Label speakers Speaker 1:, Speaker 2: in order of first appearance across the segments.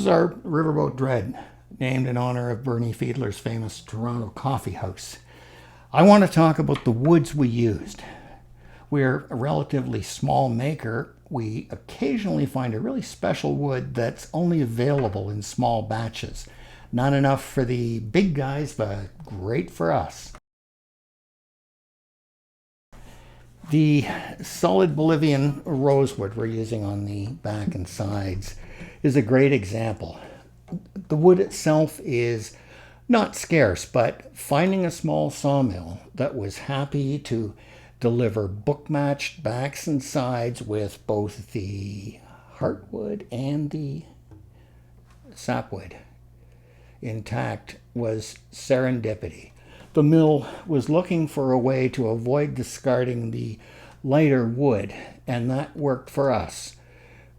Speaker 1: is our Riverboat Dread, named in honor of Bernie Fiedler's famous Toronto coffee house. I want to talk about the woods we used. We're a relatively small maker. We occasionally find a really special wood that's only available in small batches. Not enough for the big guys, but great for us. The solid Bolivian rosewood we're using on the back and sides is a great example. The wood itself is not scarce, but finding a small sawmill that was happy to deliver book-matched backs and sides with both the heartwood and the sapwood intact was serendipity. The mill was looking for a way to avoid discarding the lighter wood, and that worked for us.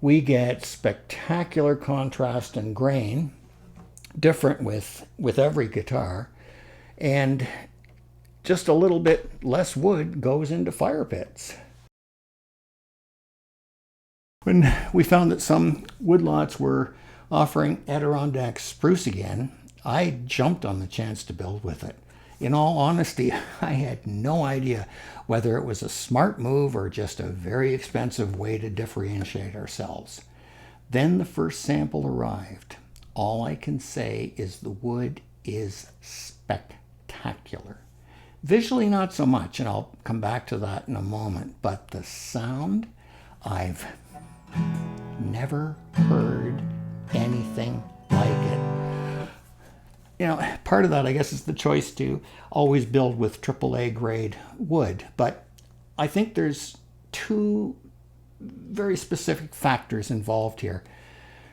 Speaker 1: We get spectacular contrast and grain, different with every guitar, and just a little bit less wood goes into fire pits. When we found that some woodlots were offering Adirondack Spruce again, I jumped on the chance to build with it. In all honesty, I had no idea whether it was a smart move or just a very expensive way to differentiate ourselves. Then the first sample arrived. All I can say is the wood is spectacular. Visually, not so much, and I'll come back to that in a moment, but the sound, I've never heard anything like it. You know, part of that, I guess, is the choice to always build with AAA grade wood. But I think there's two very specific factors involved here.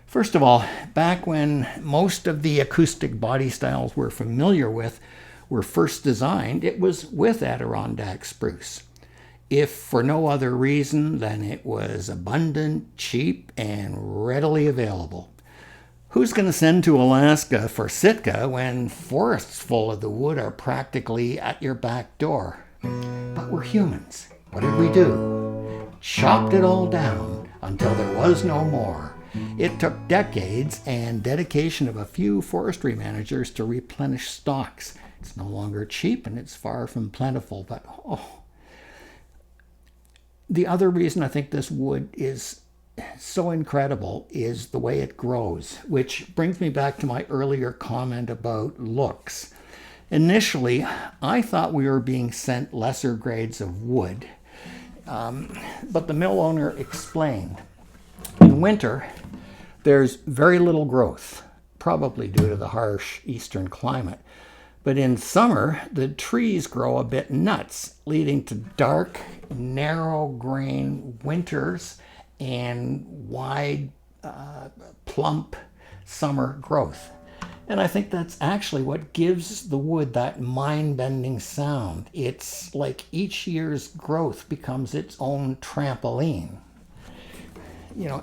Speaker 1: First of all, back when most of the acoustic body styles we're familiar with were first designed, it was with Adirondack spruce. If for no other reason than it was abundant, cheap, and readily available. Who's going to send to Alaska for Sitka when forests full of the wood are practically at your back door? But we're humans. What did we do? Chopped it all down until there was no more. It took decades and dedication of a few forestry managers to replenish stocks. It's no longer cheap and it's far from plentiful, but the other reason I think this wood is so incredible is the way it grows, which brings me back to my earlier comment about looks. Initially, I thought we were being sent lesser grades of wood, but the mill owner explained. In winter, there's very little growth, probably due to the harsh eastern climate. But in summer, the trees grow a bit nuts, leading to dark, narrow grain winters and wide, plump summer growth. And I think that's actually what gives the wood that mind-bending sound. It's like each year's growth becomes its own trampoline. You know,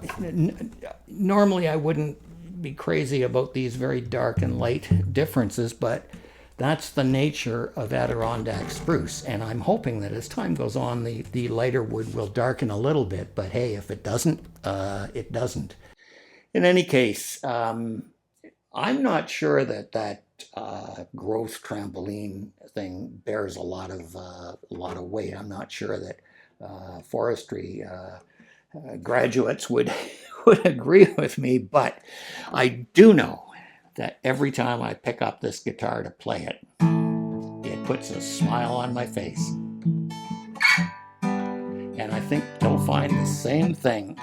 Speaker 1: normally I wouldn't be crazy about these very dark and light differences, but that's the nature of Adirondack spruce, and I'm hoping that as time goes on, the lighter wood will darken a little bit, but hey, if it doesn't, it doesn't. In any case, I'm not sure that growth trampoline thing bears a lot of weight. I'm not sure that forestry graduates would agree with me, but I do know that every time I pick up this guitar to play it, it puts a smile on my face. And I think you'll find the same thing